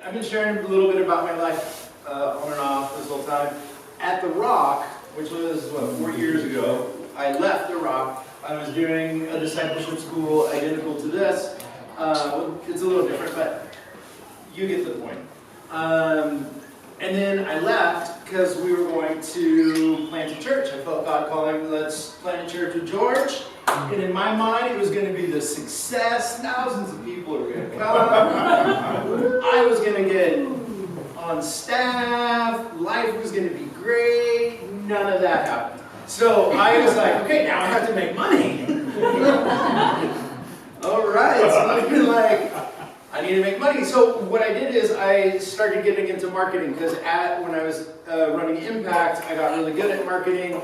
I've been sharing a little bit about my life on and off this whole time. At the Rock, which was, 4 years ago, I left the Rock. I was doing a discipleship school identical to this. It's a little different, but you get the point. And then I left because we were going to plant a church. I felt God calling, let's plant a church with George. And in my mind, it was going to be the success. Thousands of people were going to come. I was going to get on staff. Life was going to be great. None of that happened. So I was like, okay, now I have to make money. All right. So I've been like, I need to make money. So what I did is I started getting into marketing because when I was running Impact, I got really good at marketing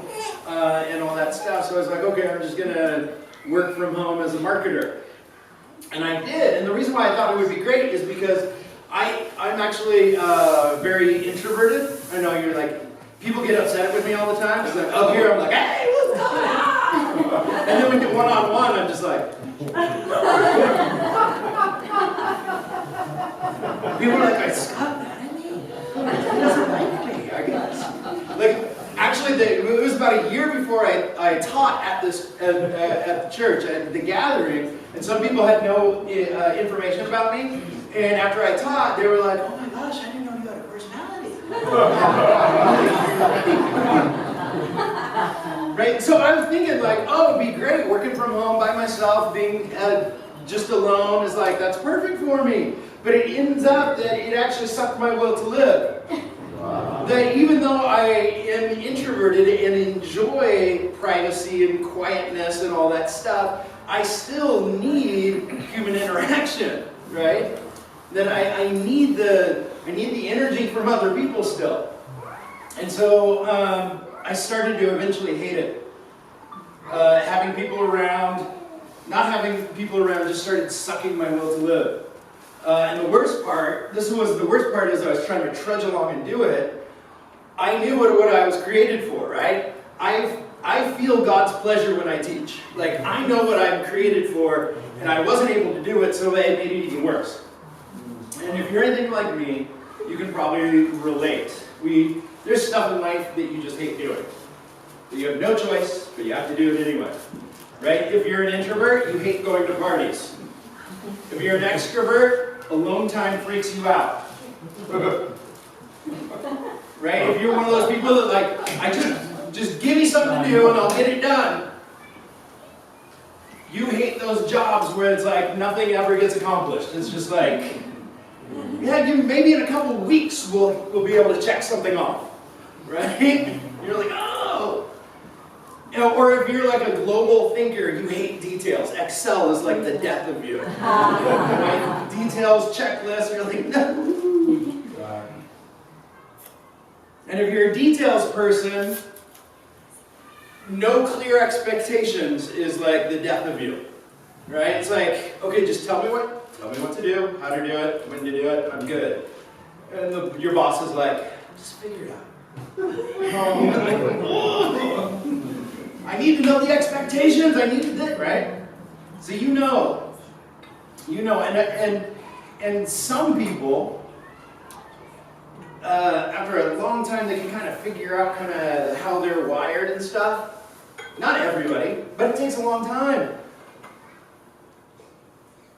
and all that stuff. So I was like, okay, I'm just going to work from home as a marketer. And I did. And the reason why I thought it would be great is because I'm actually very introverted. I know you're like, people get upset with me all the time. It's like, up here, I'm like, hey, what's going on? And then we get one-on-one, I'm just like, people are like, Scott, mad at me? He doesn't like me, I guess. Like, actually, it was about a year before I taught at the church, at the gathering, and some people had no information about me. And after I taught, they were like, oh my gosh, I didn't know you had a personality. Right? So I was thinking like, oh, it'd be great working from home by myself, being just alone is like, that's perfect for me. But it ends up that it actually sucked my will to live. That even though I am introverted and enjoy privacy and quietness and all that stuff, I still need human interaction, right? That I need the energy from other people still. And so I started to eventually hate it. Having people around, not having people around just started sucking my will to live. And the worst part is I was trying to trudge along and do it. I knew what I was created for, right? I feel God's pleasure when I teach. Like, I know what I'm created for, and I wasn't able to do it, so it made it even worse. And if you're anything like me, you can probably relate. There's stuff in life that you just hate doing. You have no choice, but you have to do it anyway. Right? If you're an introvert, you hate going to parties. If you're an extrovert, alone time freaks you out. Right? If you're one of those people that like, I just give me something to do and I'll get it done. You hate those jobs where it's like nothing ever gets accomplished. It's just like, yeah, maybe in a couple of weeks we'll be able to check something off. Right? You're like, oh. You know, or if you're like a global thinker, you hate details. Excel is like the death of you. Right? Details, checklists, you're like, no. And if you're a details person, no clear expectations is like the death of you. Right? It's like, okay, just tell me what to do, how to do it, when to do it, I'm good. And your boss is like, just figure it out. I need to know the expectations, I need to do it, right? So you know, and some people, after a long time, they can kind of figure out kind of how they're wired and stuff. Not everybody, but it takes a long time.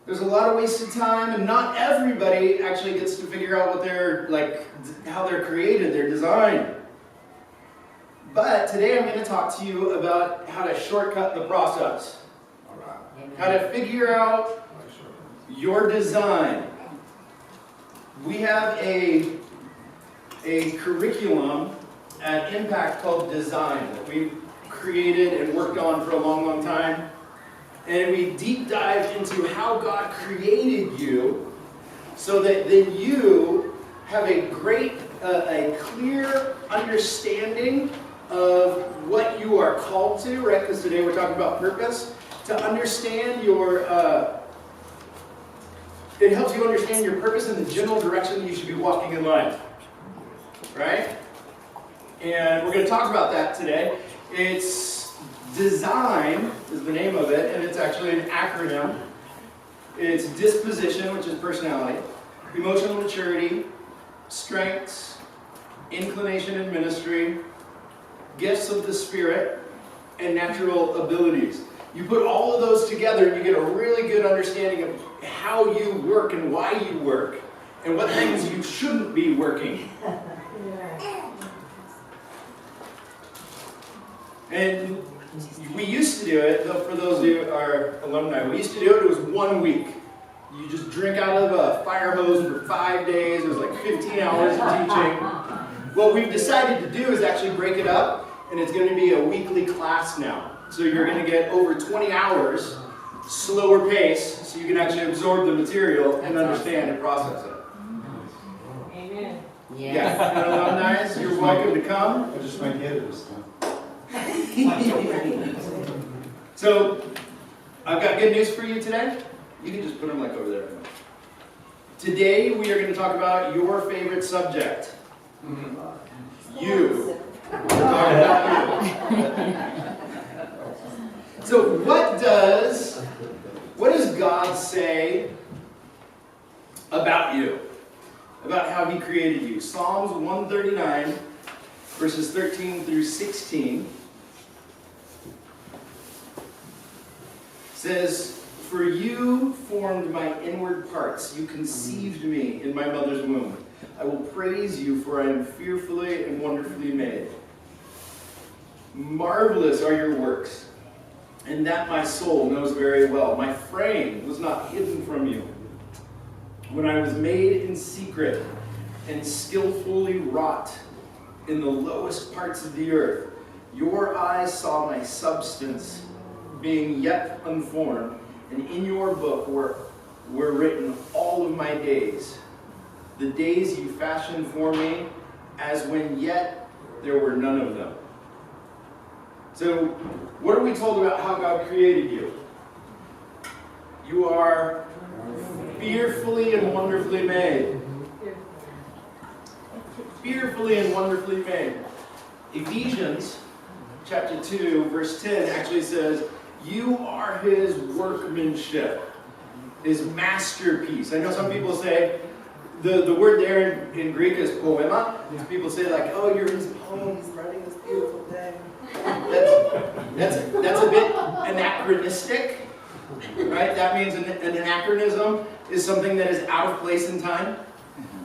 There's a lot of wasted time, and not everybody actually gets to figure out what they're like, how they're created, they're designed. But today I'm going to talk to you about how to shortcut the process. How to figure out your design. We have a curriculum at Impact called Design that we've created and worked on for a long, long time. And we deep dive into how God created you so that then you have a clear understanding of what you are called to, right? Because today we're talking about purpose. To understand it helps you understand your purpose and the general direction that you should be walking in life, right? And we're going to talk about that today. It's Design is the name of it, and it's actually an acronym. It's disposition, which is personality. emotional maturity, strengths, inclination in ministry, gifts of the Spirit, and natural abilities. You put all of those together and you get a really good understanding of how you work and why you work, and what things you shouldn't be working. And we used to do it, for those of you who are alumni, we used to do it, it was 1 week. You just drink out of a fire hose for 5 days, it was like 15 hours of teaching. What we've decided to do is actually break it up, and it's going to be a weekly class now. So you're going to get over 20 hours, slower pace, so you can actually absorb the material and understand and process it. Amen. Yeah, and alumni, you're welcome to come. I just might get it this time. So, I've got good news for you today. You can just put them like over there. Today we are going to talk about your favorite subject. You. We're talking about you. So what does God say about you? About how He created you? Psalms 139, verses 13 through 16 says, "For you formed my inward parts, you conceived me in my mother's womb. I will praise you, for I am fearfully and wonderfully made. Marvelous are your works, and that my soul knows very well. My frame was not hidden from you when I was made in secret and skillfully wrought in the lowest parts of the earth. Your eyes saw my substance being yet unformed, and in your book were written all of my days, the days you fashioned for me, as when yet there were none of them." So, what are we told about how God created you? You are fearfully and wonderfully made. Fearfully and wonderfully made. Ephesians chapter 2, verse 10 actually says, you are His workmanship, His masterpiece. I know some people say, the word there in Greek is poema. People say like, oh, you're His poem, He's writing this beautiful thing. That's a bit anachronistic, right? That means an anachronism is something that is out of place in time.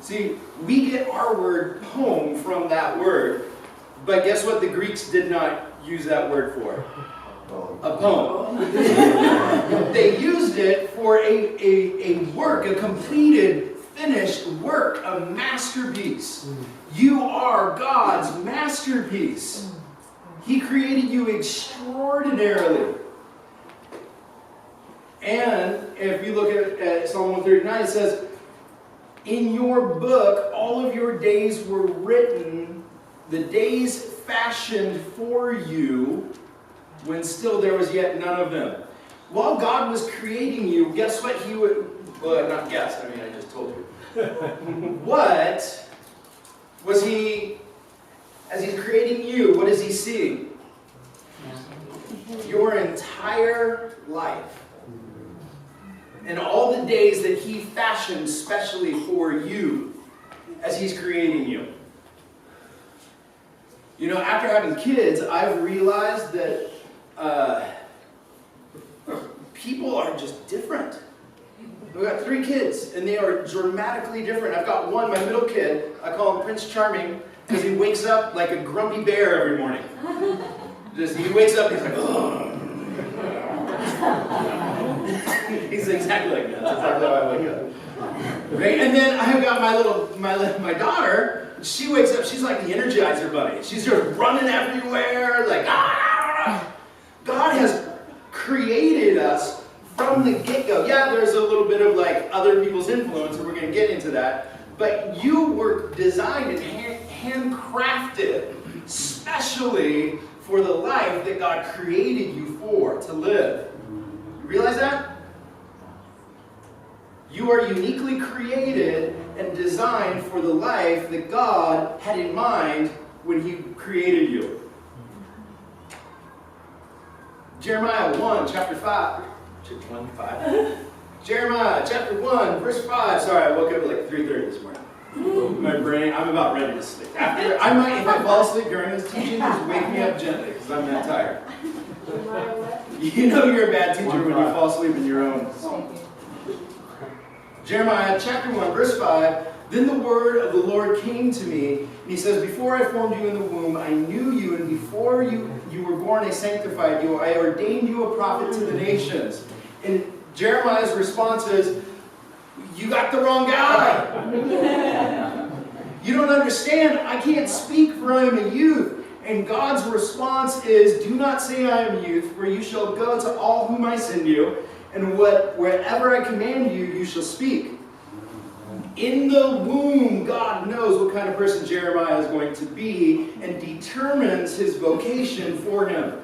See, we get our word poem from that word, but guess what the Greeks did not use that word for? A poem. They used it for a work, a completed, finished work, a masterpiece. You are God's masterpiece. He created you extraordinarily. And if you look at Psalm 139, it says, in your book, all of your days were written, the days fashioned for you, when still there was yet none of them. While God was creating you, guess what He would, well, not guess, I mean, I just told you. What was He, as He's creating you, what is He seeing? Your entire life. And all the days that He fashioned specially for you as He's creating you. You know, after having kids, I've realized that people are just different. I've got 3 kids, and they are dramatically different. I've got one, my middle kid, I call him Prince Charming, because he wakes up like a grumpy bear every morning. He wakes up, he's like, oh. He's exactly like that. That's exactly how I wake up. Right? And then I've got my daughter. She wakes up. She's like the Energizer Bunny. She's just running everywhere, like ah! God has created us from the get-go. Yeah, there's a little bit of like other people's influence, and we're going to get into that. But you were designed and handcrafted, specially for the life that God created you for to live. You realize that? You are uniquely created and designed for the life that God had in mind when He created you. Jeremiah 1, chapter 5. Jeremiah chapter 1, verse 5. Sorry, I woke up at like 3:30 this morning. My brain, I'm about ready to sleep. If I fall asleep during this teaching, just wake me up gently because I'm that tired. You know you're a bad teacher when you fall asleep in your own song. Jeremiah chapter 1, verse 5. Then the word of the Lord came to me, and he says, before I formed you in the womb, I knew you, and before you were born, I sanctified you. I ordained you a prophet to the nations. And Jeremiah's response is, you got the wrong guy. You don't understand. I can't speak, for I am a youth. And God's response is, do not say I am a youth, for you shall go to all whom I send you, and wherever I command you, you shall speak. In the womb, God knows what kind of person Jeremiah is going to be and determines his vocation for him.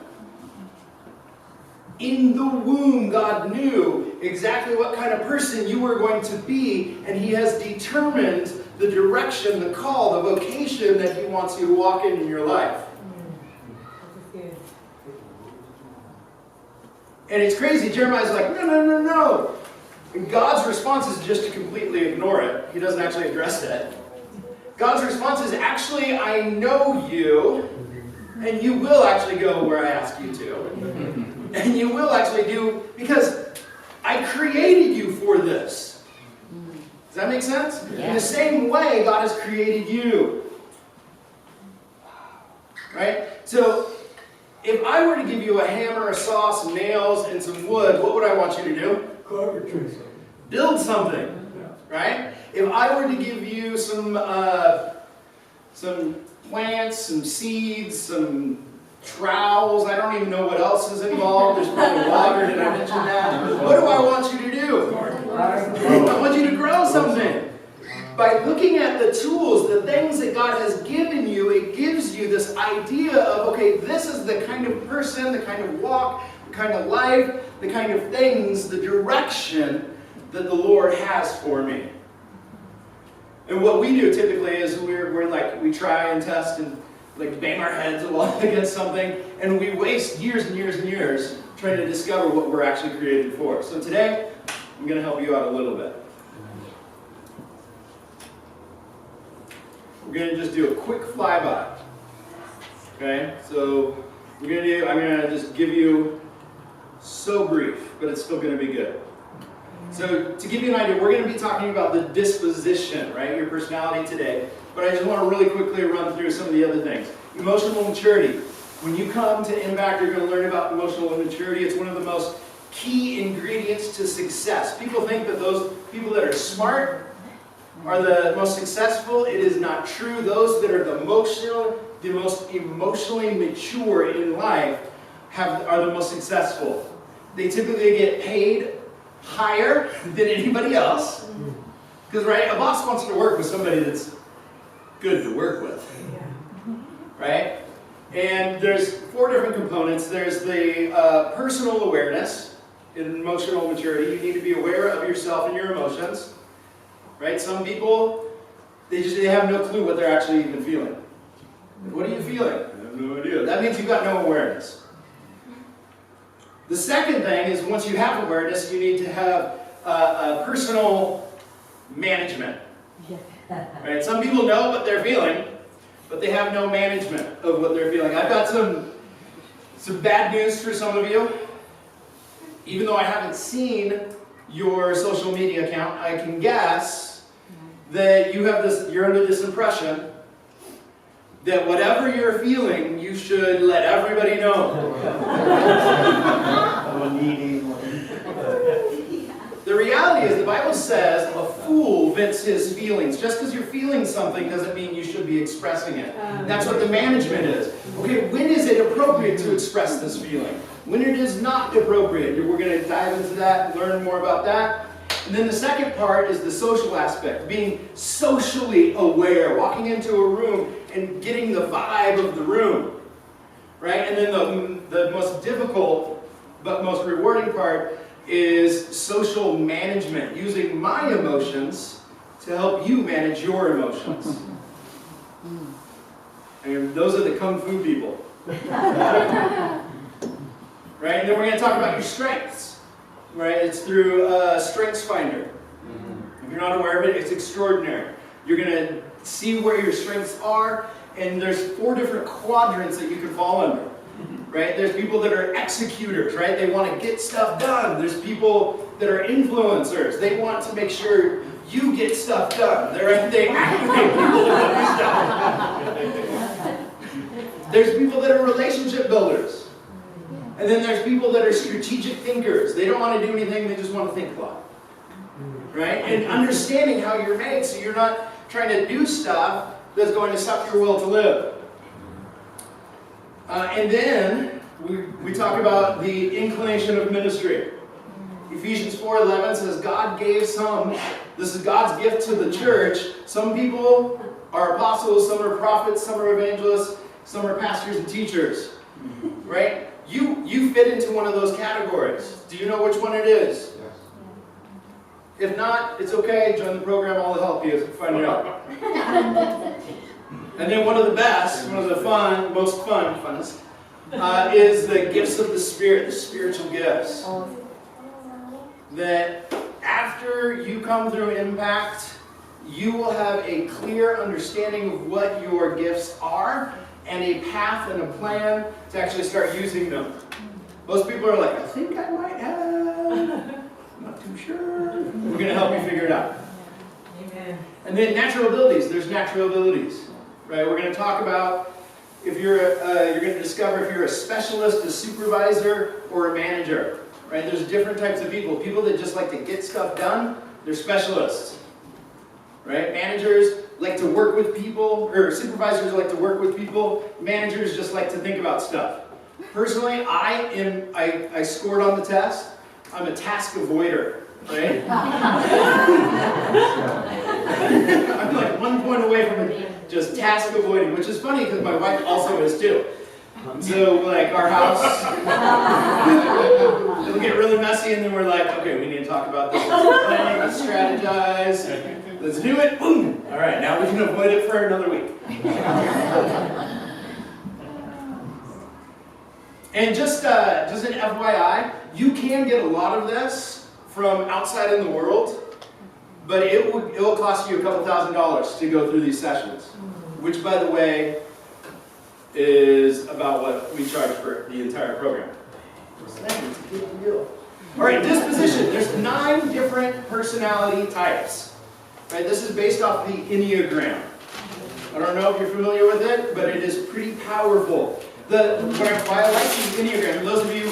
In the womb, God knew exactly what kind of person you were going to be, and he has determined the direction, the call, the vocation that he wants you to walk in your life. And it's crazy. Jeremiah's like, no. And God's response is just to completely ignore it. He doesn't actually address it. God's response is, actually, I know you, and you will actually go where I ask you to. And you will actually do, because I created you for this. Does that make sense? Yeah. In the same way, God has created you. Right? So, if I were to give you a hammer, a saw, some nails, and some wood, what would I want you to do? Carve a tree. Build something. Right? If I were to give you some plants, some seeds, some trowels, I don't even know what else is involved. There's probably water. Did I mention that? What do I want you to do? I want you to grow something. By looking at the tools, the things that God has given you, it gives you this idea of, okay, this is the kind of person, the kind of walk, the kind of life, the kind of things, the direction that the Lord has for me. And what we do typically is we try and test and like bang our heads against something, and we waste years and years and years trying to discover what we're actually created for. So today, I'm going to help you out a little bit. We're going to just do a quick flyby. Okay? So I'm going to just give you so brief, but it's still going to be good. So to give you an idea, we're going to be talking about the disposition, right? Your personality today. But I just want to really quickly run through some of the other things. Emotional maturity. When you come to Impact, you're going to learn about emotional maturity. It's one of the most key ingredients to success. People think that those people that are smart are the most successful. It is not true. Those that are the most emotionally mature in life are the most successful. They typically get paid higher than anybody else. Because, right, a boss wants to work with somebody that's good to work with. Right? And there's 4 different components. There's the personal awareness in emotional maturity. You need to be aware of yourself and your emotions. Right? Some people, they have no clue what they're actually even feeling. What are you feeling? I have no idea. That means you've got no awareness. The second thing is, once you have awareness, you need to have personal management. Right? Some people know what they're feeling, but they have no management of what they're feeling. I've got some bad news for some of you. Even though I haven't seen your social media account, I can guess that you're under this impression that whatever you're feeling, you should let everybody know. The reality is, the Bible says a fool vents his feelings. Just because you're feeling something doesn't mean you should be expressing it. That's what the management is. Okay, when is it appropriate to express this feeling? When it is not appropriate. We're going to dive into that and learn more about that. And then the second part is the social aspect, being socially aware, walking into a room and getting the vibe of the room. Right? And then the most difficult but most rewarding part is social management, using my emotions to help you manage your emotions. And those are the kung fu people. Right? And then we're going to talk about your strengths. right? It's through Strengths Finder. If you're not aware of it, it's extraordinary. You're going to see where your strengths are, and there's 4 different quadrants that you can fall under, right? There's people that are executors, right? They want to get stuff done. There's people that are influencers. They want to make sure you get stuff done. They activate people to do stuff. There's people that are relationship builders. And then there's people that are strategic thinkers. They don't want to do anything, they just want to think a lot. Right? And understanding how you're made so you're not trying to do stuff that's going to suck your will to live. And then we talk about the inclination of ministry. Ephesians 4:11 says God gave some, this is God's gift to the church. Some people are apostles, some are prophets, some are evangelists, some are pastors and teachers. Right? You fit into one of those categories. Do you know which one it is? If not, it's okay. Join the program. I'll help you find it out. And then one of the best, one of the funnest, is the gifts of the Spirit, the spiritual gifts. That after you come through Impact, you will have a clear understanding of what your gifts are and a path and a plan to actually start using them. Most people are like, I think I might have. Not too sure. We're going to help you figure it out. Amen. And then natural abilities. There's natural abilities, right? We're going to talk about if you're going to discover if you're a specialist, a supervisor, or a manager, right? There's different types of people. People that just like to get stuff done, they're specialists, right? Managers like to work with people, or supervisors like to work with people. Managers just like to think about stuff. Personally, I scored on the test. I'm a task avoider, right? I'm like 1 point away from just task avoiding, which is funny because my wife also is too. So like our house, it'll get really messy and then we're like, okay, we need to talk about this. Let's strategize. Let's do it. Boom. All right, now we can avoid it for another week. And just an FYI, you can get a lot of this from outside in the world, but it will cost you a couple $1,000s to go through these sessions, which, by the way, is about what we charge for the entire program. It's a big deal. All right, disposition. There's 9 different personality types. Right, this is based off the Enneagram. I don't know if you're familiar with it, but it is pretty powerful. Why I like the Enneagram, those of you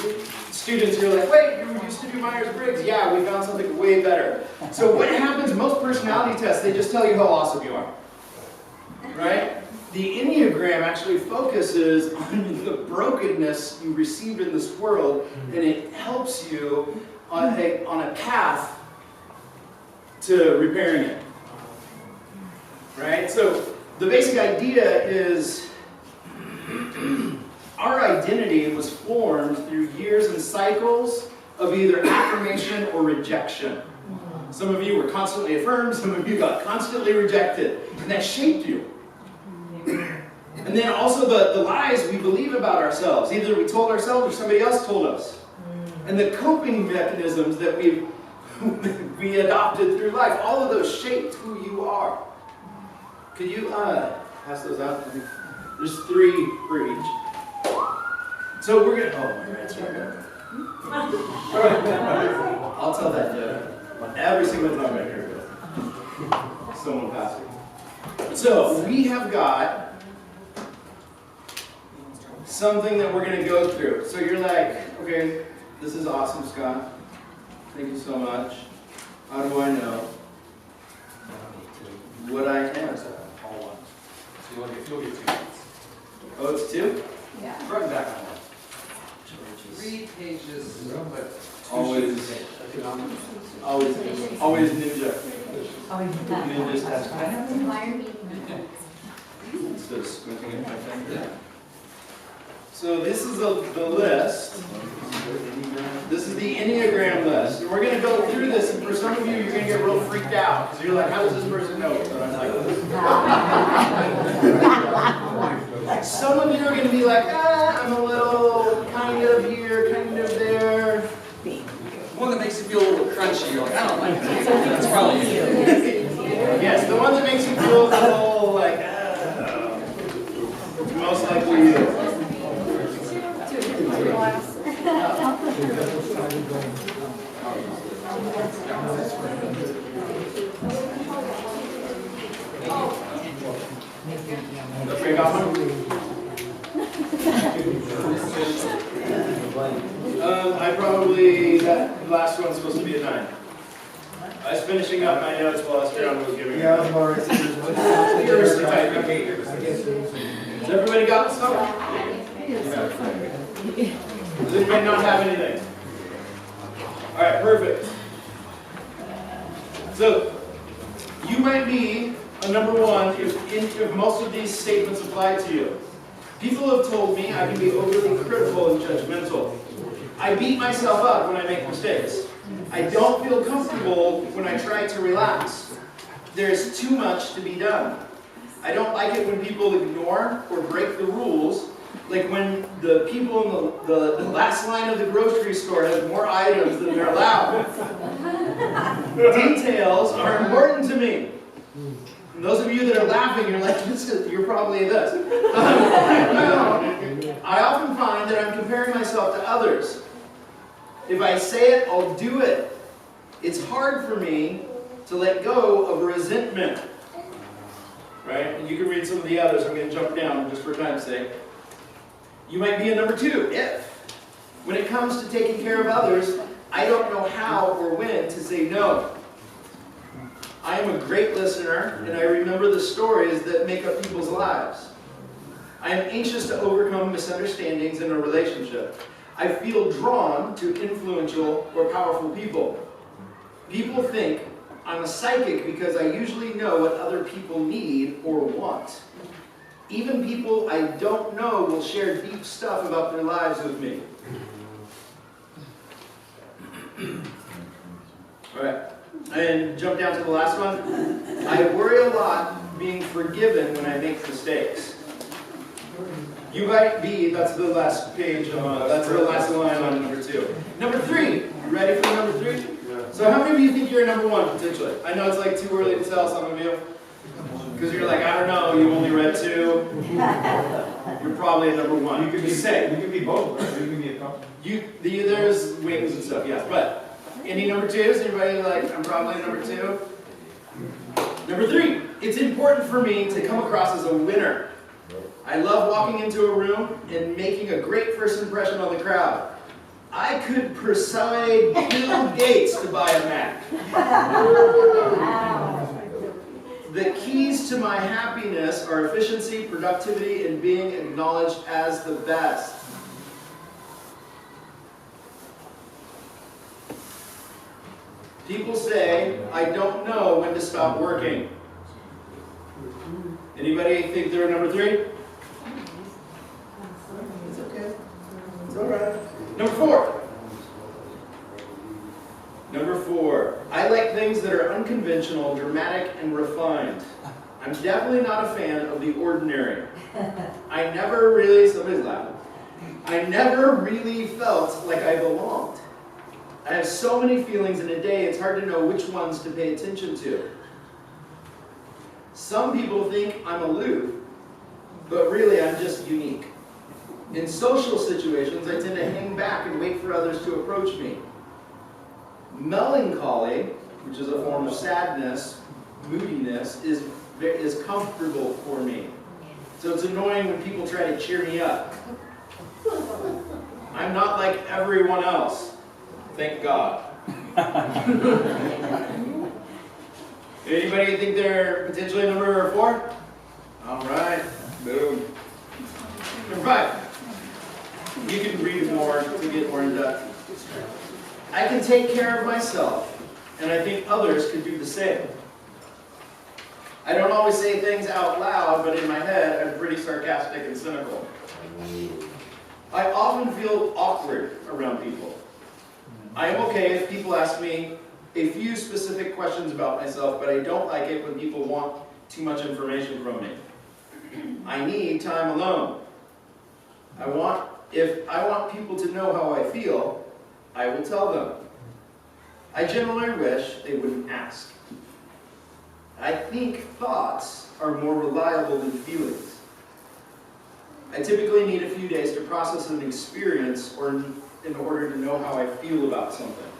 students who are like, wait, you used to do Myers-Briggs. Yeah, we found something way better. So what happens, most personality tests, they just tell you how awesome you are. Right? The Enneagram actually focuses on the brokenness you received in this world, and it helps you on a path to repairing it. Right? So the basic idea is our identity was formed through years and cycles of either affirmation or rejection. Some of you were constantly affirmed, some of you got constantly rejected, and that shaped you. And then also the lies we believe about ourselves. Either we told ourselves or somebody else told us. And the coping mechanisms that we adopted through life, all of those shaped who you are. Could you pass those out? There's 3 for each. So we're going to, oh my God, it's right. I'll tell that joke every single time I hear it. Someone pass it. So we have got something that we're going to go through. So you're like, okay, this is awesome, Scott. Thank you so much. How do I know what I am? All one. So you'll get 2 points. Oh, it's 2? Yeah. Front and back on one. 3 pages, but Always ninja. Ninja's test. Instead of squinting at my thing. So this is the list. This is the Enneagram list. And we're going to go through this, and for some of you, you're going to get real freaked out. Because you're like, how does this person know that I'm like this? Some of you are going to be like, I'm a little kind of here, kind of there. one that makes That last one's supposed to be a 9. I was finishing up my notes while Esteban was giving me. Yeah, I'm already. Furiously typing. Has everybody got stuff? Does anybody not have anything? Alright, perfect. So, you might be a number 1 if most of these statements apply to you. People have told me I can be overly critical and judgmental. I beat myself up when I make mistakes. I don't feel comfortable when I try to relax. There's too much to be done. I don't like it when people ignore or break the rules, like when the people in the last line of the grocery store has more items than they're allowed. Details are important to me. And those of you that are laughing, you're like, you're probably this. I often find that I'm comparing myself to others. If I say it, I'll do it. It's hard for me to let go of resentment. Right? And you can read some of the others. I'm going to jump down just for time's sake. You might be a number 2, if. When it comes to taking care of others, I don't know how or when to say no. I am a great listener, and I remember the stories that make up people's lives. I am anxious to overcome misunderstandings in a relationship. I feel drawn to influential or powerful people. People think I'm a psychic because I usually know what other people need or want. Even people I don't know will share deep stuff about their lives with me. Alright, and jump down to the last one. I worry a lot being forgiven when I make mistakes. You might be, that's the last page, that's the last line on number 2. Number 3, you ready for number 3? So how many of you think you're a number 1 potentially? I know it's like too early to tell some of you. Because you're like, I don't know, you only read 2. You're probably a number 1. You could be say. You could be both, right? You could be a couple. There's wings and stuff, yes. But any number 2s? Anybody like, I'm probably a number 2? Number 3, it's important for me to come across as a winner. I love walking into a room and making a great first impression on the crowd. I could persuade Bill Gates to buy a Mac. The keys to my happiness are efficiency, productivity, and being acknowledged as the best. People say, I don't know when to stop working. Anybody think they're number 3? It's okay. It's all right. Number 4. Number 4. I like things that are unconventional, dramatic, and refined. I'm definitely not a fan of the ordinary. Somebody's laughing. I never really felt like I belonged. I have so many feelings in a day, it's hard to know which ones to pay attention to. Some people think I'm aloof, but really I'm just unique. In social situations, I tend to hang back and wait for others to approach me. Melancholy, which is a form of sadness, moodiness, is comfortable for me. So it's annoying when people try to cheer me up. I'm not like everyone else. Thank God. Anybody think they're potentially number 4? All right. Boom. Number 5. You can read more to get more in depth. I can take care of myself, and I think others could do the same. I don't always say things out loud, but in my head, I'm pretty sarcastic and cynical. I often feel awkward around people. I am okay if people ask me a few specific questions about myself, but I don't like it when people want too much information from me. I need time alone. If I want people to know how I feel, I will tell them. I generally wish they wouldn't ask. I think thoughts are more reliable than feelings. I typically need a few days to process an experience or in order to know how I feel about something.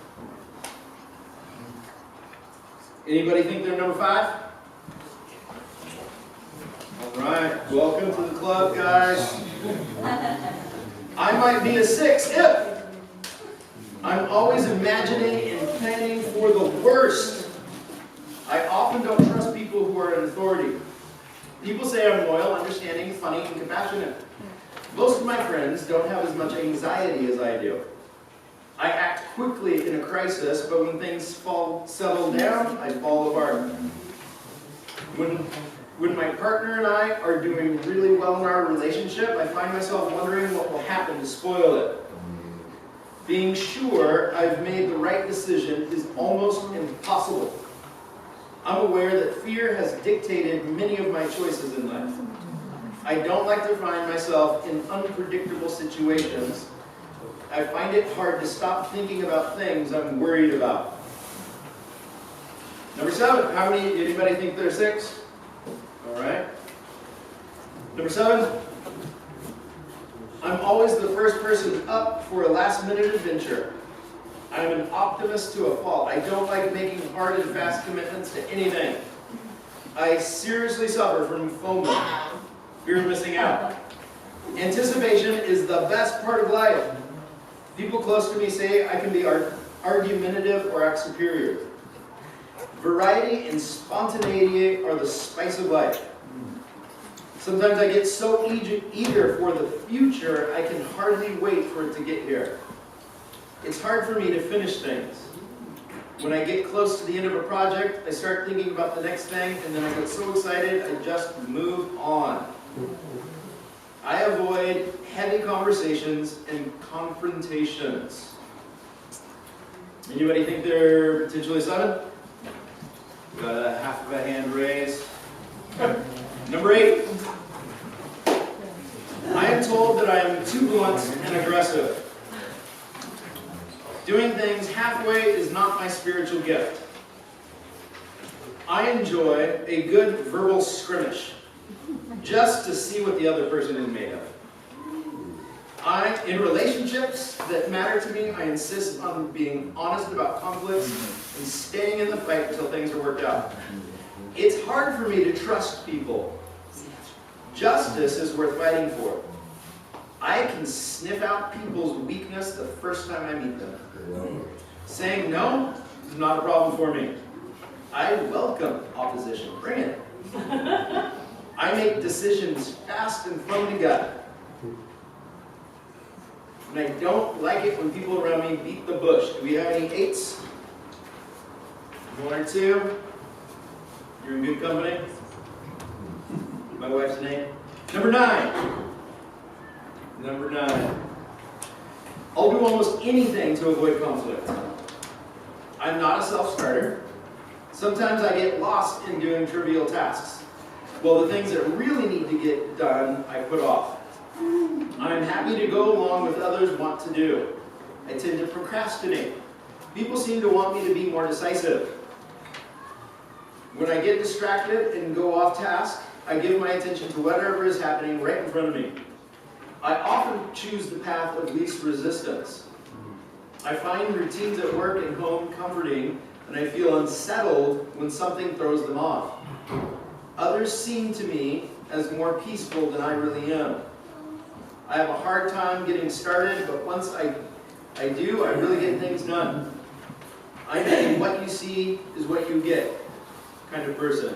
Anybody think they're number 5? All right, welcome to the club, guys. I might be a 6 if I'm always imagining and planning for the worst. I often don't trust people who are in authority. People say I'm loyal, understanding, funny, and compassionate. Most of my friends don't have as much anxiety as I do. I act quickly in a crisis, but when things settle down, I fall apart. When my partner and I are doing really well in our relationship, I find myself wondering what will happen to spoil it. Being sure I've made the right decision is almost impossible. I'm aware that fear has dictated many of my choices in life. I don't like to find myself in unpredictable situations. I find it hard to stop thinking about things I'm worried about. Number 7, anybody think they're 6? All right. Number 7, I'm always the first person up for a last-minute adventure. I'm an optimist to a fault. I don't like making hard and fast commitments to anything. I seriously suffer from FOMO, fear of missing out. Anticipation is the best part of life. People close to me say I can be argumentative or act superior. Variety and spontaneity are the spice of life. Sometimes I get so eager for the future, I can hardly wait for it to get here. It's hard for me to finish things. When I get close to the end of a project, I start thinking about the next thing, and then I get so excited, I just move on. I avoid heavy conversations and confrontations. Anybody think they're potentially 7? Got a half of a hand raised. Number 8. I am told that I am too blunt and aggressive. Doing things halfway is not my spiritual gift. I enjoy a good verbal skirmish, just to see what the other person is made of. In relationships that matter to me, I insist on being honest about conflicts and staying in the fight until things are worked out. It's hard for me to trust people. Justice is worth fighting for. I can sniff out people's weakness the first time I meet them. Saying no is not a problem for me. I welcome opposition. Bring it. I make decisions fast and from the gut. And I don't like it when people around me beat the bush. Do we have any 8s? 1 or 2? You're in good company? My wife's an 8. Number 9. Number 9. I'll do almost anything to avoid conflict. I'm not a self-starter. Sometimes I get lost in doing trivial tasks. Well, the things that really need to get done, I put off. I'm happy to go along with others want to do. I tend to procrastinate. People seem to want me to be more decisive. When I get distracted and go off task, I give my attention to whatever is happening right in front of me. I often choose the path of least resistance. I find routines at work and home comforting, and I feel unsettled when something throws them off. Others seem to me as more peaceful than I really am. I have a hard time getting started, but once I do, I really get things done. I'm a what you see is what you get kind of person.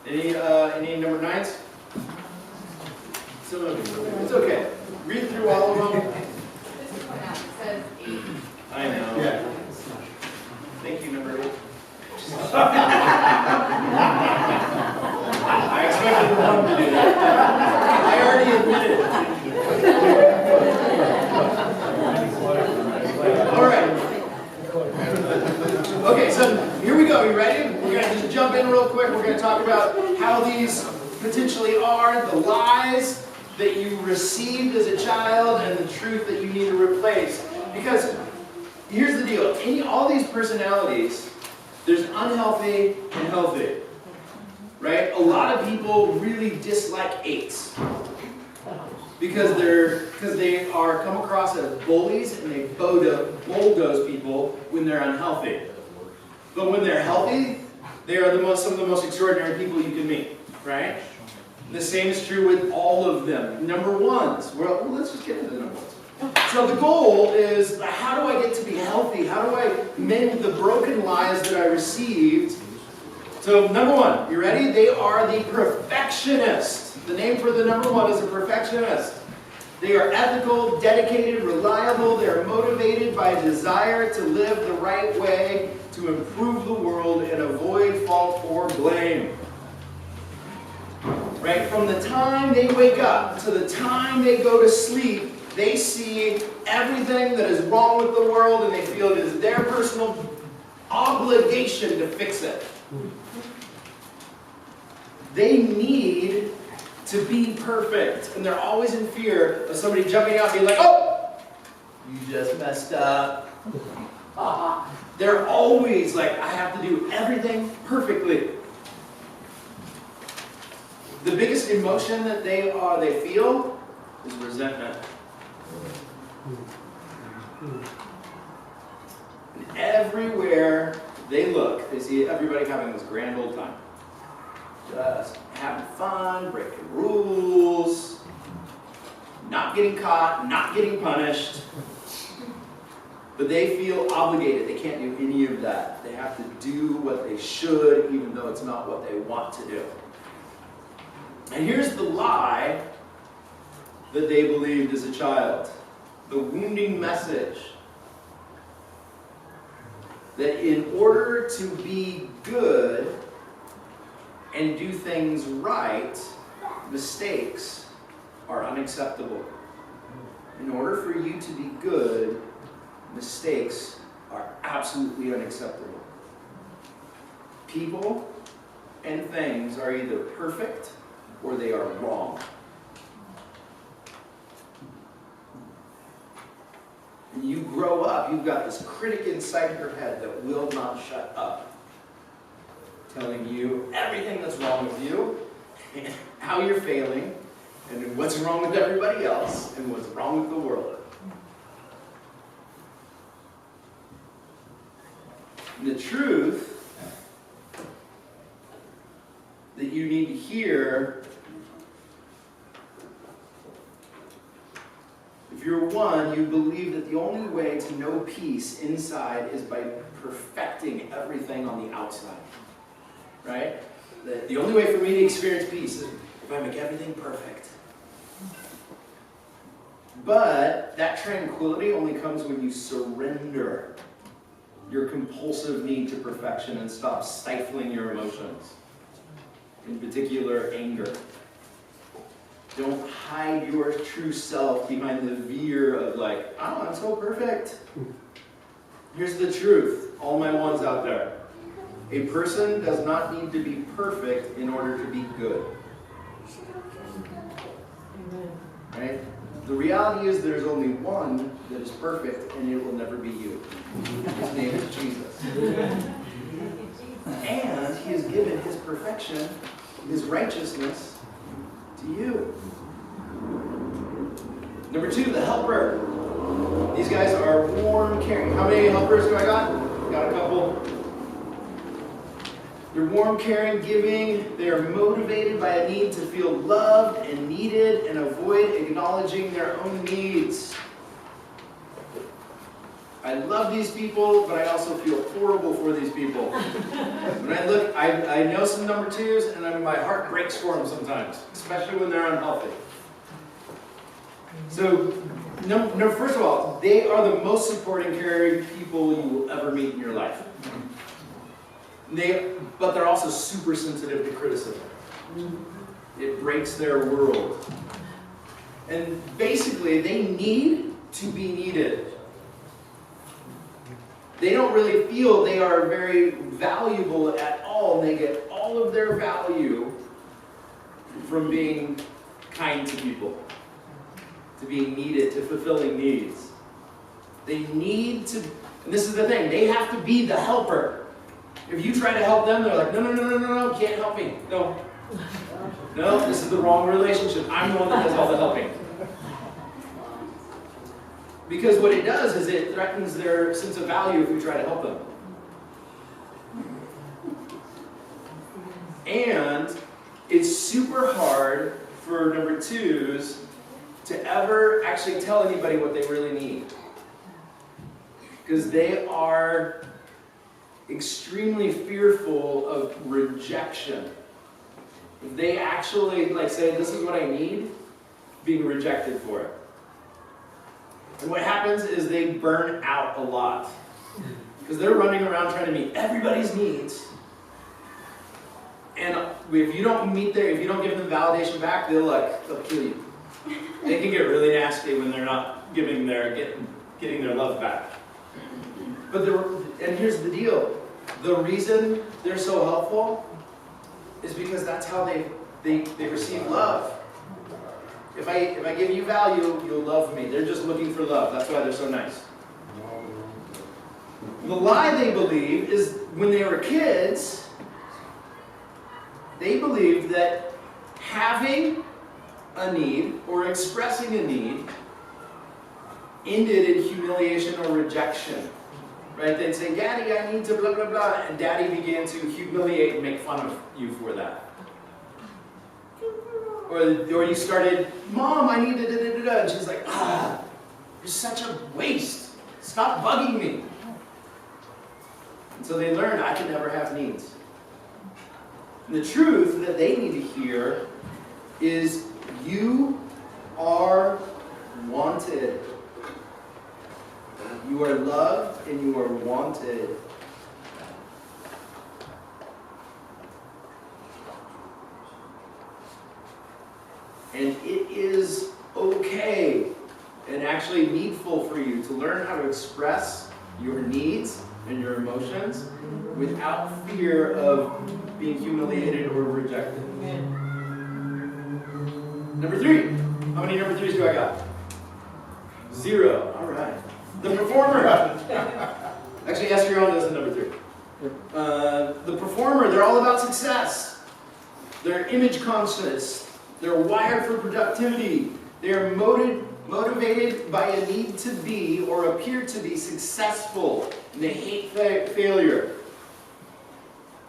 Any number 9s? It's okay. Read through all of them. This is what it says 8. I know. Yeah. Thank you, number 8. I expected the 1 to do that. I already admitted it. All right. Okay, so here we go. You ready? We're going to just jump in real quick. We're going to talk about how these potentially are, the lies that you received as a child and the truth that you need to replace. Because here's the deal. All these personalities, there's unhealthy and healthy. Right? A lot of people really dislike 8s. Because they are come across as bullies and they bulldoze people when they're unhealthy. But when they're healthy, they are some of the most extraordinary people you can meet. Right? The same is true with all of them. Number ones. Well, let's just get into the number ones. So the goal is, how do I get to be healthy? How do I mend the broken lies that I received? So number one, you ready? They are the perfectionist. The name for the number one is a perfectionist. They are ethical, dedicated, reliable. They are motivated by a desire to live the right way, to improve the world and avoid fault or blame. Right? From the time they wake up to the time they go to sleep, they see everything that is wrong with the world and they feel it is their personal obligation to fix it. They need to be perfect, and they're always in fear of somebody jumping out and being like, oh, you just messed up. They're always like, I have to do everything perfectly. The biggest emotion that they feel is resentment. And everywhere they look, they see everybody having this grand old time. Just having fun, breaking rules, not getting caught, not getting punished. But they feel obligated. They can't do any of that. They have to do what they should, even though it's not what they want to do. And here's the lie that they believed as a child. The wounding message. That in order to be good and do things right, mistakes are unacceptable. In order for you to be good, mistakes are absolutely unacceptable. People and things are either perfect or they are wrong. And you grow up, you've got this critic inside your head that will not shut up, telling you everything that's wrong with you, and how you're failing, and what's wrong with everybody else, and what's wrong with the world. And the truth that you need to hear, if you're one, you believe that the only way to know peace inside is by perfecting everything on the outside. Right? The only way for me to experience peace is if I make everything perfect. But that tranquility only comes when you surrender your compulsive need to perfection and stop stifling your emotions. In particular, anger. Don't hide your true self behind the veer of like, oh, I'm so perfect. Here's the truth, all my ones out there. A person does not need to be perfect in order to be good. Right? The reality is there's only one that is perfect, and it will never be you. His name is Jesus. And he has given his perfection, his righteousness, to you. Number two, the helper. These guys are warm, caring. How many helpers do I got? Got a couple. They're warm, caring, giving. They are motivated by a need to feel loved and needed and avoid acknowledging their own needs. I love these people, but I also feel horrible for these people. When I look, I know some number twos, and my heart breaks for them sometimes, especially when they're unhealthy. So, first of all, they are the most supporting, caring people you will ever meet in your life. But they're also super sensitive to criticism. It breaks their world. And basically, they need to be needed. They don't really feel they are very valuable at all, and they get all of their value from being kind to people, to being needed, to fulfilling needs. They need to, and this is the thing, they have to be the helper. If you try to help them, they're like, no, can't help me. No, this is the wrong relationship. I'm the one that does all the helping. Because what it does is it threatens their sense of value if we try to help them. And it's super hard for number twos to ever actually tell anybody what they really need. Because they are extremely fearful of rejection. If they actually say, this is what I need, being rejected for it. And what happens is they burn out a lot. Because they're running around trying to meet everybody's needs. And if you don't give them validation back, they'll kill you. They can get really nasty when they're not getting their love back. And here's the deal. The reason they're so helpful is because that's how they receive love. If I give you value, you'll love me. They're just looking for love. That's why they're so nice. The lie they believe is when they were kids, they believed that having a need or expressing a need ended in humiliation or rejection. Right? They'd say, Daddy, I need to blah, blah, blah. And Daddy began to humiliate and make fun of you for that. Or you started, Mom, I need to da, da, da, da. And she's like, you're such a waste. Stop bugging me. And so they learned, I can never have needs. And the truth that they need to hear is, you are wanted. You are loved and you are wanted. And it is okay and actually needful for you to learn how to express your needs and your emotions without fear of being humiliated or rejected. Number 3. How many number 3s do I got? 0. All right. The performer. Actually, Esrion is the number 3. The performer, they're all about success. They're image conscious. They're wired for productivity. They're motivated by a need to be or appear to be successful. And they hate failure.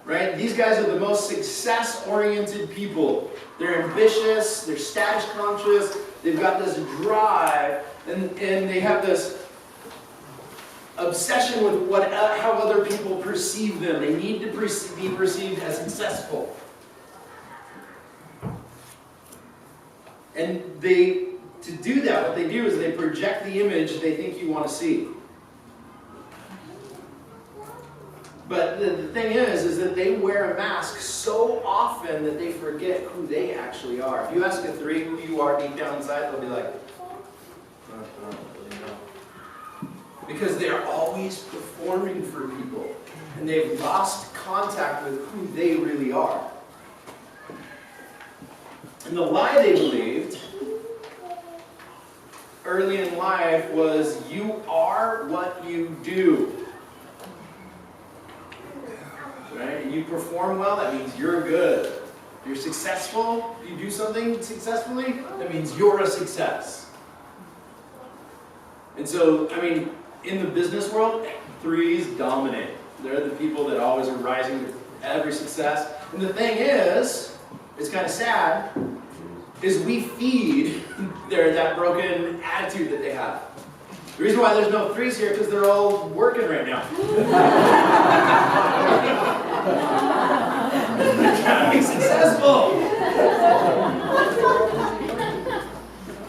Right? These guys are the most success-oriented people. They're ambitious, they're status conscious, they've got this drive, and they have this obsession with how other people perceive them. They need to be perceived as successful. And to do that, what they do is they project the image they think you want to see. But the thing is that they wear a mask so often that they forget who they actually are. If you ask a 3 who you are deep down inside, they'll be like, I don't really know. Because they're always performing for people. And they've lost contact with who they really are. And the lie they believed early in life was, you are what you do. Right? You perform well, that means you're good. You're successful, you do something successfully, that means you're a success. And so, in the business world, 3s dominate. They're the people that always are rising to every success. And the thing is, it's kind of sad, is we feed that broken attitude that they have. The reason why there's no 3s here is because they're all working right now. They're trying to be successful.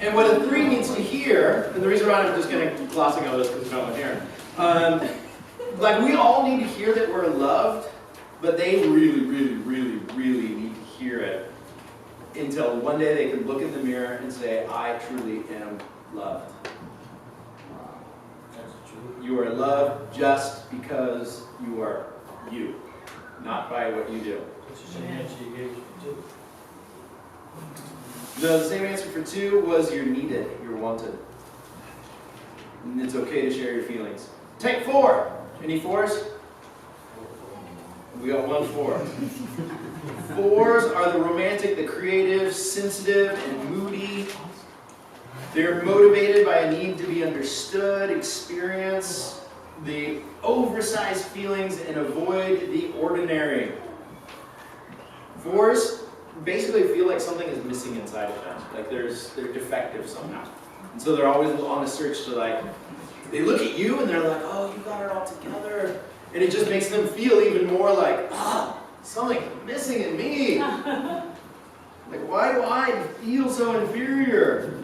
And what a 3 needs to hear, and the reason why I'm just going to glossing over this because there's no one here. We all need to hear that we're loved, but they really, really, really, really need to hear it until one day they can look in the mirror and say, I truly am loved. You are loved just because you are you, not by what you do. The same answer for 2 was, you're needed, you're wanted. And it's okay to share your feelings. Take 4. Any 4s? We got 1 4. 4s are the romantic, the creative, sensitive, and moody. They're motivated by a need to be understood, experience the oversized feelings, and avoid the ordinary. 4s, basically feel like something is missing inside of them. Like they're defective somehow. And so they're always on a search to like, they look at you and they're like, oh, you got it all together. And it just makes them feel even more like, something missing in me. Like, why do I feel so inferior?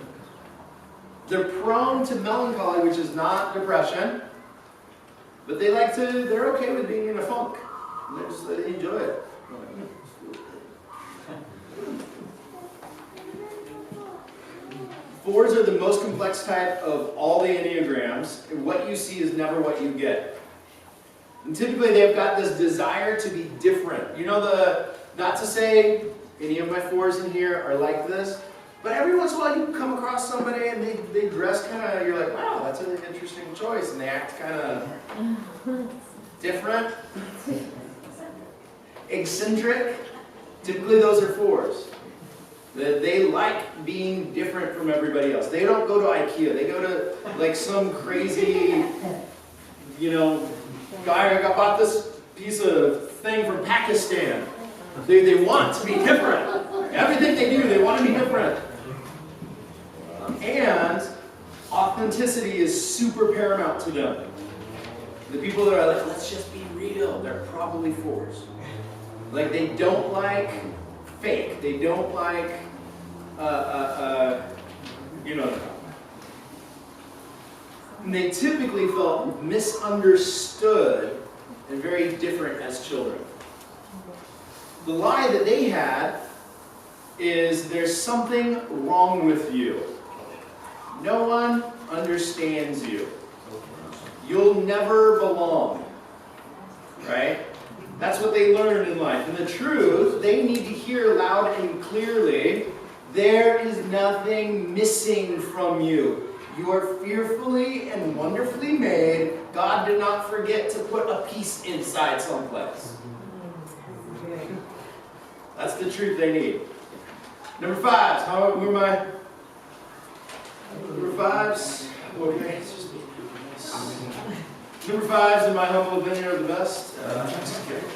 They're prone to melancholy, which is not depression, but they're okay with being in a funk. And they enjoy it. Fours are the most complex type of all the Enneagrams, and what you see is never what you get. And typically they've got this desire to be different. You know, not to say any of my fours in here are like this, but every once in a while you come across somebody and they dress kind of, you're like, wow, that's an interesting choice, and they act kind of different, eccentric. Typically those are fours. They like being different from everybody else. They don't go to IKEA. They go to like some crazy, guy who bought this piece of thing from Pakistan. They want to be different. Everything they do, they want to be different. And authenticity is super paramount to them. The people that are like, let's just be real, they're probably fours. Like they don't like fake. They don't like, And they typically felt misunderstood and very different as children. The lie that they had is there's something wrong with you. No one understands you. You'll never belong. Right? That's what they learned in life. And the truth, they need to hear loud and clearly, there is nothing missing from you. You are fearfully and wonderfully made. God did not forget to put a piece inside someplace. That's the truth they need. Number fives. Who am I? Number fives. Okay. Number fives, in my humble opinion, are the best. Just kidding.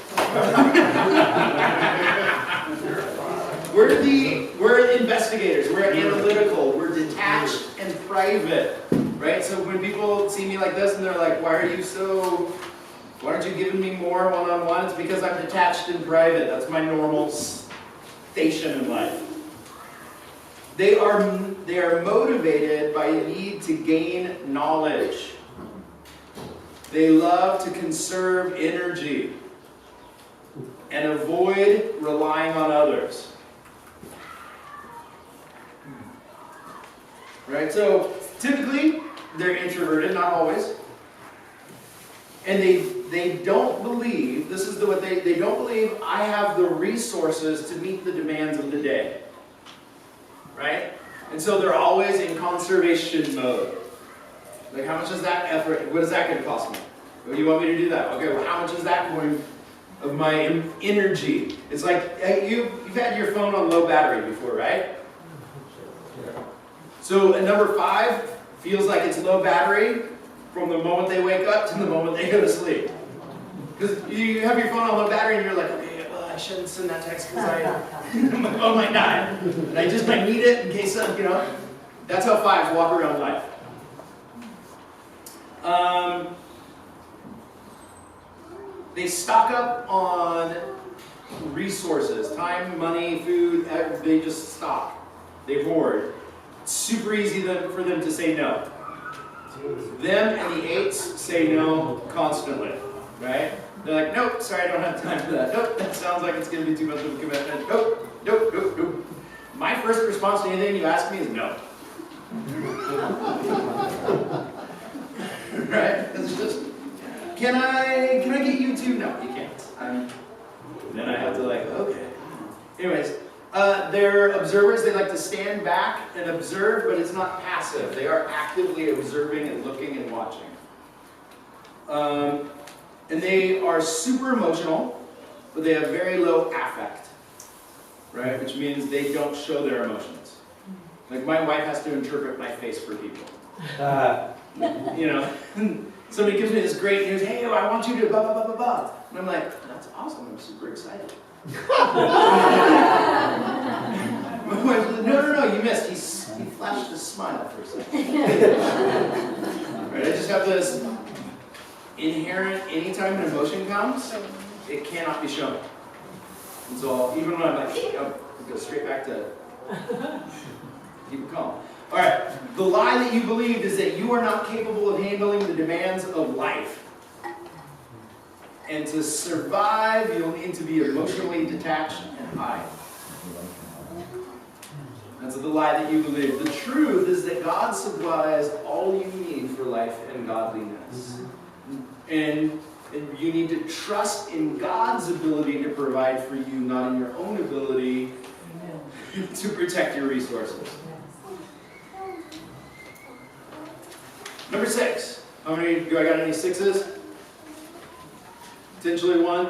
We're investigators. We're analytical. We're detached and private, right? So when people see me like this and they're like, "Why aren't you giving me more one-on-one?" It's because I'm detached and private. That's my normal station in life. They are motivated by a need to gain knowledge. They love to conserve energy and avoid relying on others. Right? So typically they're introverted, not always. And they don't believe, they don't believe I have the resources to meet the demands of the day. Right? And so they're always in conservation mode. Like, how much is that effort? What is that going to cost me? Well, you want me to do that? Okay, well, how much is that going of my energy? It's like, hey, you've had your phone on low battery before, right? So a number five feels like it's low battery from the moment they wake up to the moment they go to sleep. Because you have your phone on low battery and you're like, okay, well, I shouldn't send that text because my phone might die. And I just might need it in case of, That's how fives walk around life. They stock up on resources, time, money, food. They just stock. They hoard. It's super easy for them to say no. Them and the eights say no constantly, right? They're like, nope, sorry, I don't have time for that. Nope, that sounds like it's going to be too much of a commitment. Nope, nope, nope, nope. My first response to anything you ask me is no. Right? It's just, can I get you to? No, you can't. Then I have to okay. Anyways, they're observers. They like to stand back and observe, but it's not passive. They are actively observing and looking and watching. And they are super emotional, but they have very low affect, right? Which means they don't show their emotions. Like my wife has to interpret my face for people. Somebody gives me this great news, hey, I want you to blah, blah, blah, blah, blah. And I'm like, that's awesome, I'm super excited. got this inherent, anytime an emotion comes, it cannot be shown. And so even when I'm like, I'll go straight back to keep it calm. All right, the lie that you believed is that you are not capable of handling the demands of life. And to survive, you'll need to be emotionally detached and hide. That's the lie that you believe. The truth is that God supplies all you need for life and godliness. And you need to trust in God's ability to provide for you, not in your own ability to protect your resources. Number 6. How many, do I got any 6s? Potentially 1?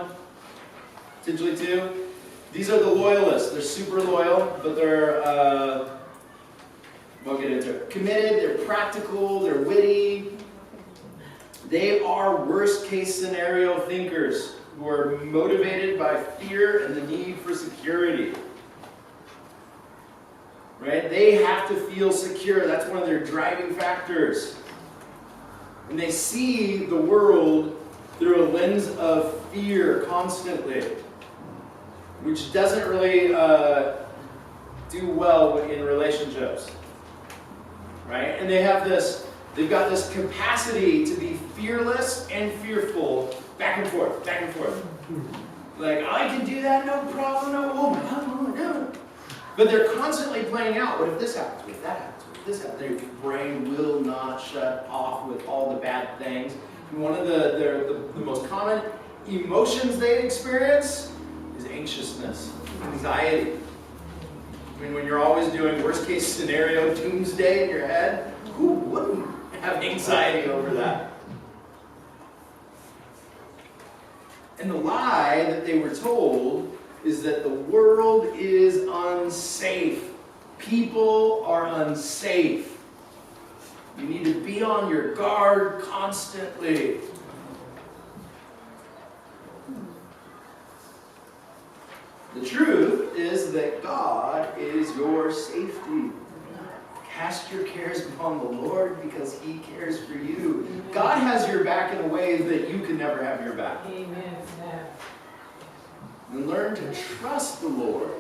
Potentially 2? These are the loyalists. They're super loyal, but they're, we'll get into it. Committed, they're practical, they're witty. They are worst case scenario thinkers who are motivated by fear and the need for security. Right? They have to feel secure. That's one of their driving factors. And they see the world through a lens of fear constantly, which doesn't really do well in relationships. Right? And they've got this capacity to be fearless and fearful, back and forth, back and forth. Like, I can do that, no problem, no. But they're constantly playing out, what if this happens, what if that happens, what if this happens? Their brain will not shut off with all the bad things. And one of the most common emotions they experience is anxiousness, anxiety. I mean, when you're always doing worst case scenario doomsday in your head, who wouldn't have anxiety over that? And the lie that they were told is that the world is unsafe. People are unsafe. You need to be on your guard constantly. The truth is that God is your safety. Cast your cares upon the Lord because He cares for you. God has your back in ways that you can never have your back. Amen. And learn to trust the Lord.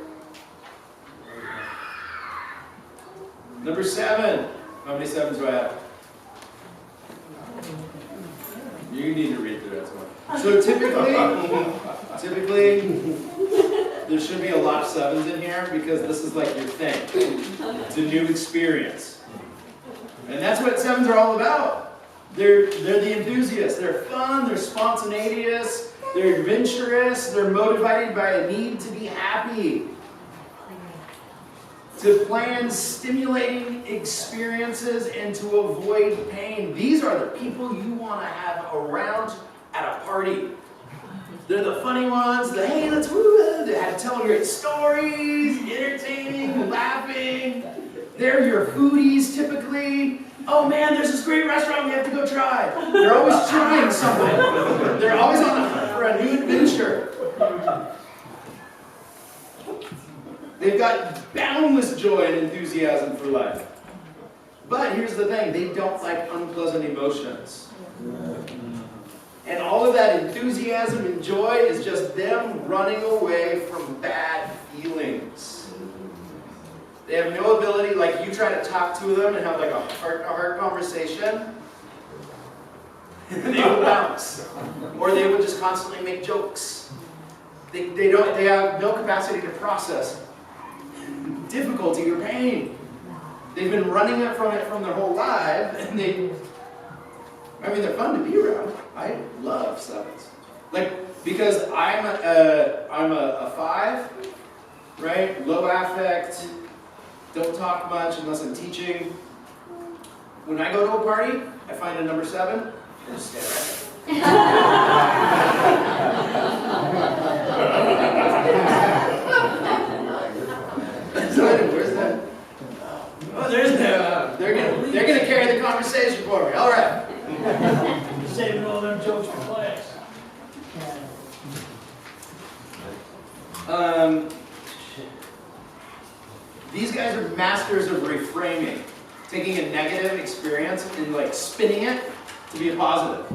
Number 7. How many 7s do I have? You need to read through that one. So typically, there should be a lot of 7s in here because this is like your thing. It's a new experience. And that's what 7s are all about. They're the enthusiasts. They're fun, they're spontaneous, they're adventurous, they're motivated by a need to be happy. To plan stimulating experiences and to avoid pain. These are the people you want to have around at a party. They're the funny ones, the hey, let's woo, they have to tell great stories, entertaining, laughing. They're your foodies typically. Oh man, there's this great restaurant we have to go try. They're always trying something. They're always on the hunt for a new adventure. They've got boundless joy and enthusiasm for life. But here's the thing, they don't like unpleasant emotions. And all of that enthusiasm and joy is just them running away from bad feelings. They have no ability, like you try to talk to them and have like a heart-to-heart conversation, they will bounce. Or they will just constantly make jokes. They have no capacity to process difficulty or pain. They've been running from their whole life, and they're fun to be around. I love 7s. Like, because I'm a 5, right? Low affect, don't talk much unless I'm teaching. When I go to a party, I find a number 7, and just stare at it. Where's that? Oh, there's no. They're gonna carry the conversation for me. All right. Saving all them jokes for class. These guys are masters of reframing, taking a negative experience and like spinning it to be a positive.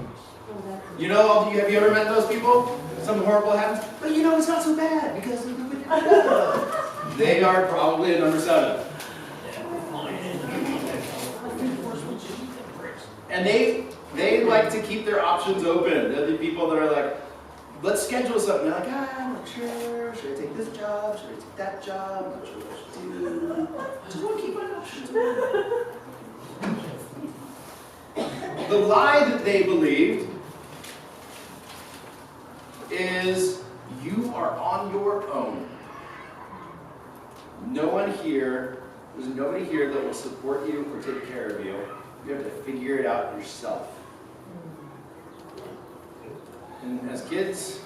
You know, have you ever met those people? Something horrible happens, but you know it's not so bad because they are probably a number 7. And they like to keep their options open. They're the people that are like, let's schedule something. They're like, I'm not sure. Should I take this job? Should I take that job? I'm not sure what I should do. Just want to keep my options open. The lie that they believed is you are on your own. No one here, there's nobody here that will support you or take care of you. You have to figure it out yourself. And as kids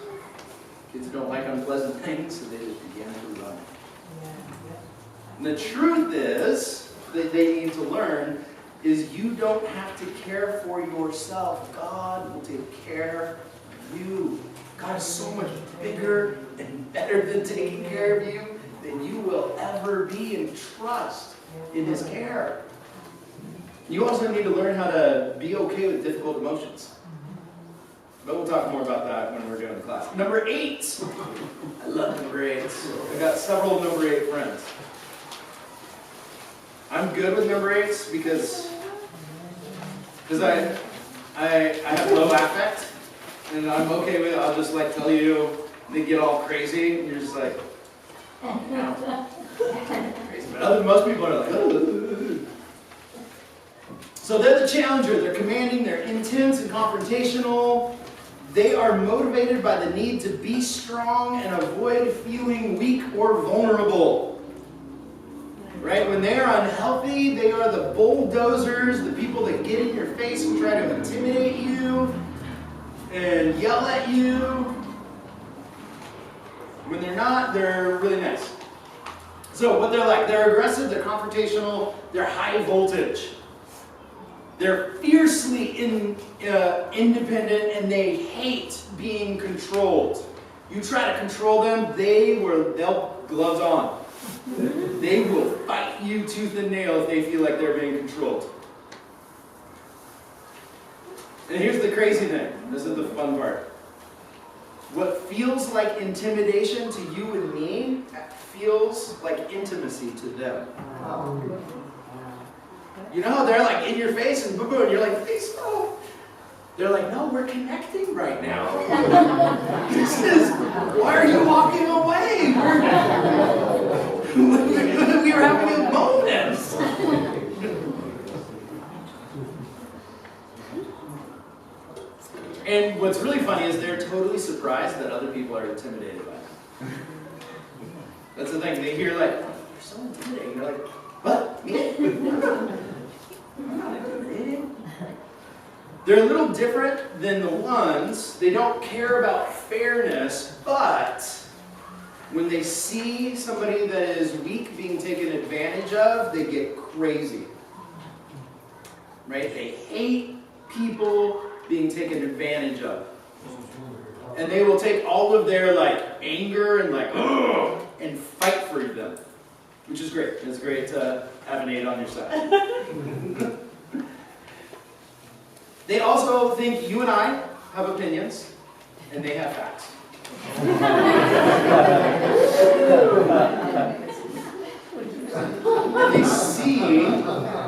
don't like unpleasant things, so they just began to run. And the truth is, that they need to learn, is you don't have to care for yourself. God will take care of you. God is so much bigger and better than taking care of you than you will ever be, and trust in His care. You also need to learn how to be okay with difficult emotions. But we'll talk more about that when we're doing the class. Number 8. I love number 8. I got several number 8 friends. I'm good with number 8s because I have low affect, and I'm okay with it. I'll just like tell you, they get all crazy, and you're just like, oh, no. Crazy. But most people are like, oh. So they're the challenger. They're commanding. They're intense and confrontational. They are motivated by the need to be strong and avoid feeling weak or vulnerable. Right? When they are unhealthy, they are the bulldozers, the people that get in your face and try to intimidate you and yell at you. When they're not, they're really nice. So what they're like, they're aggressive, they're confrontational, they're high voltage. They're fiercely independent, and they hate being controlled. You try to control them, they'll gloves on. They will fight you tooth and nail if they feel like they're being controlled. And here's the crazy thing. This is the fun part. What feels like intimidation to you and me feels like intimacy to them. You know, they're like in your face and boom, boom, and you're like, please stop. They're like, no, we're connecting right now. This is, why are you walking away? We were having a moment. And what's really funny is they're totally surprised that other people are intimidated by them. That's the thing. They hear like, oh, you're so intimidating. They're like, what? Me? I'm not intimidating. They're a little different than the ones. They don't care about fairness, but when they see somebody that is weak being taken advantage of, they get crazy. Right? They hate people being taken advantage of. And they will take all of their like anger and like, ugh, and fight for them. Which is great. It's great to have an 8 on your side. They also think you and I have opinions, and they have facts. And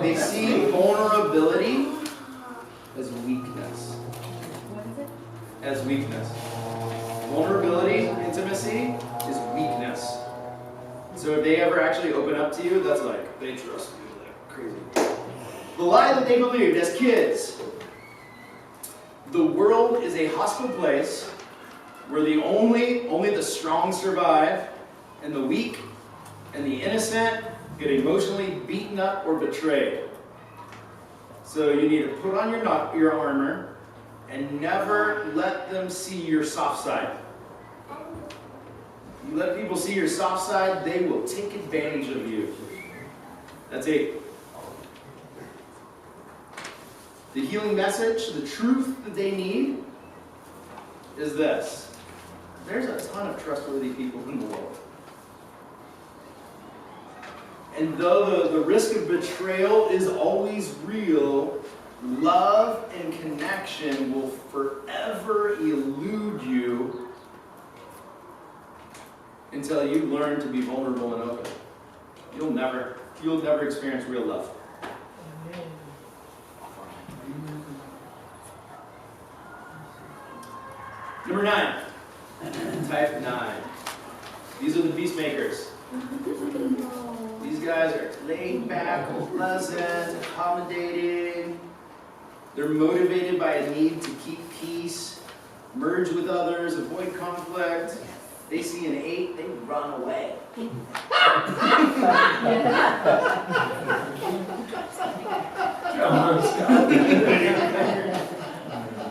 they see vulnerability as weakness. What is it? As weakness. Vulnerability, intimacy, is weakness. So if they ever actually open up to you, that's like, they trust you like crazy. The lie that they believed as kids. The world is a hostile place where only the strong survive, and the weak and the innocent get emotionally beaten up or betrayed. So you need to put on your armor and never let them see your soft side. You let people see your soft side, they will take advantage of you. That's 8. The healing message, the truth that they need, is this. There's a ton of trustworthy people in the world. And though the risk of betrayal is always real, love and connection will forever elude you until you learn to be vulnerable and open. You'll never experience real love. Number 9. Type 9. These are the peacemakers. These guys are laid back, pleasant, accommodating. They're motivated by a need to keep peace, merge with others, avoid conflict. They see an 8, they run away.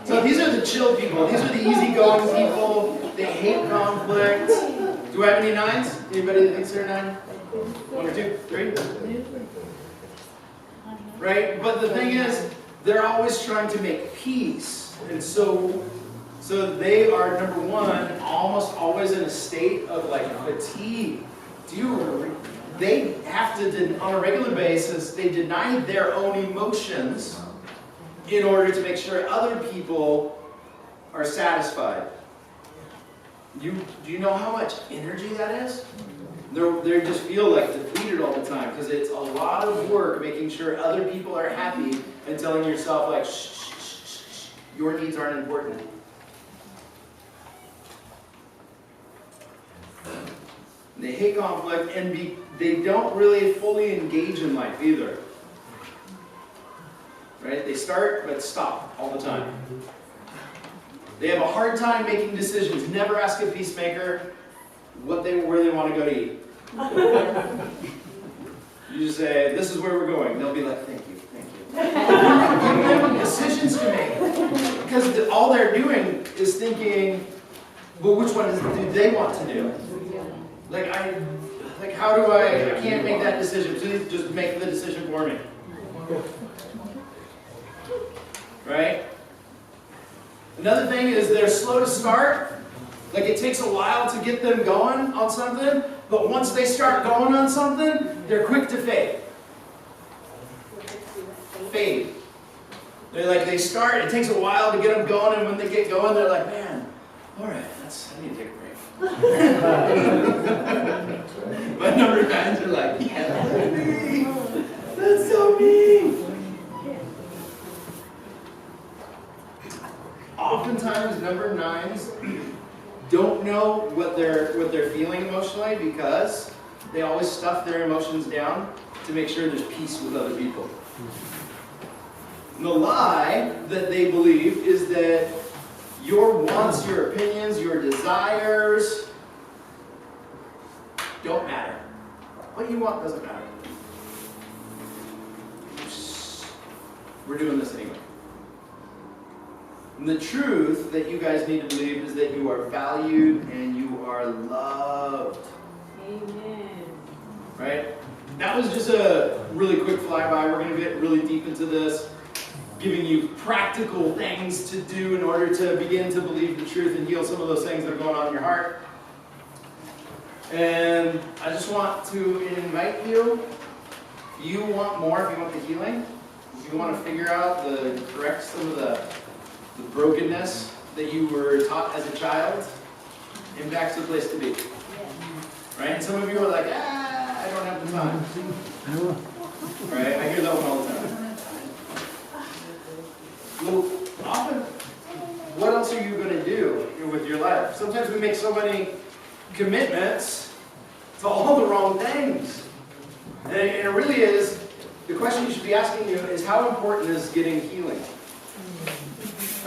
So these are the chill people. These are the easygoing people. They hate conflict. Do I have any 9s? Anybody that thinks they're a 9? 1 or 2, 3? Right? But the thing is, they're always trying to make peace. And so they are, number 1, almost always in a state of like fatigue. They have to, on a regular basis, they deny their own emotions in order to make sure other people are satisfied. Do you know how much energy that is? They just feel like depleted all the time because it's a lot of work making sure other people are happy and telling yourself like, shh, shh, shh, shh, your needs aren't important. They hate conflict and they don't really fully engage in life either. Right? They start but stop all the time. They have a hard time making decisions. Never ask a peacemaker where they want to go to eat. You just say, this is where we're going. They'll be like, thank you. Give them decisions to make. Because all they're doing is thinking, well, which one do they want to do? How do I can't make that decision. Please just make the decision for me. Right? Another thing is they're slow to start. Like it takes a while to get them going on something, but once they start going on something, they're quick to fade. They start, it takes a while to get them going, and when they get going, they're like, man, all right, I need to take a break. But number 9s are like, yeah, that's so me. Oftentimes, number 9s don't know what they're feeling emotionally because they always stuff their emotions down to make sure there's peace with other people. And the lie that they believe is that your wants, your opinions, your desires don't matter. What you want doesn't matter. We're doing this anyway. And the truth that you guys need to believe is that you are valued and you are loved. Amen. Right? That was just a really quick flyby. We're going to get really deep into this, giving you practical things to do in order to begin to believe the truth and heal some of those things that are going on in your heart. And I just want to invite you, if you want more, if you want the healing, if you want to figure out correct some of the brokenness that you were taught as a child, Impact's the place to be. Right? And some of you are like, I don't have the time. Right? I hear that one all the time. Well, often, what else are you going to do with your life? Sometimes we make so many commitments to all the wrong things. And it really is, the question you should be asking you is, how important is getting healing?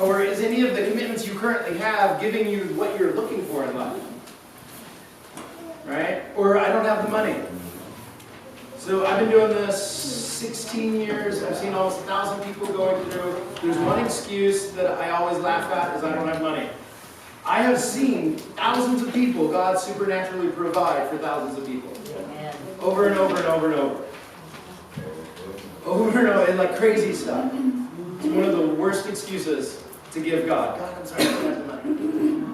Or is any of the commitments you currently have giving you what you're looking for in life? Right? Or I don't have the money. So I've been doing this 16 years. I've seen almost 1,000 people going through. There's one excuse that I always laugh at is I don't have money. I have seen thousands of people God supernaturally provide for thousands of people. Over and over and over and over. Over and over, and like crazy stuff. It's one of the worst excuses to give God. God, I'm sorry, I don't have the money.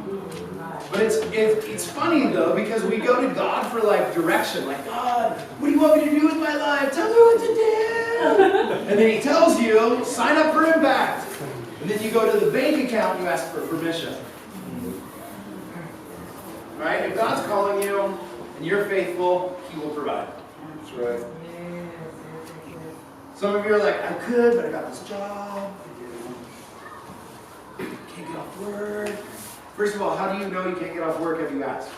But it's funny though, because we go to God for like direction. Like, God, what do you want me to do with my life? Tell me what to do. And then he tells you, sign up for Impact. And then you go to the bank account and you ask for permission. Right? If God's calling you and you're faithful, he will provide. That's right. Some of you are like, I could, but I got this job. Can't get off work. First of all, how do you know you can't get off work? Have you asked?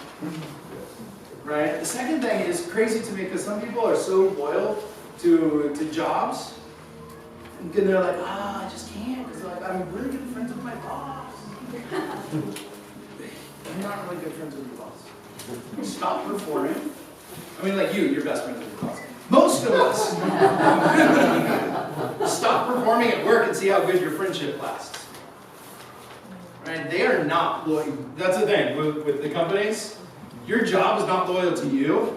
Right? The second thing is crazy to me because some people are so loyal to jobs. And they're like, I just can't because like, I'm really good friends with my boss. I'm not really good friends with your boss. Stop performing. I mean, like you're best friends with your boss. Most of us. Stop performing at work and see how good your friendship lasts. Right? They are not loyal. That's the thing with the companies. Your job is not loyal to you.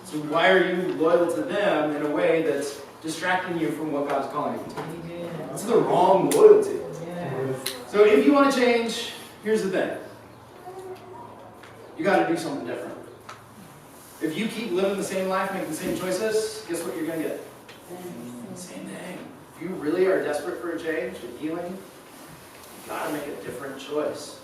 So why are you loyal to them in a way that's distracting you from what God's calling you to? That's the wrong loyalty. So if you want to change, here's the thing. You got to do something different. If you keep living the same life, making the same choices, guess what you're going to get? Same thing. If you really are desperate for a change and healing, you got to make a different choice.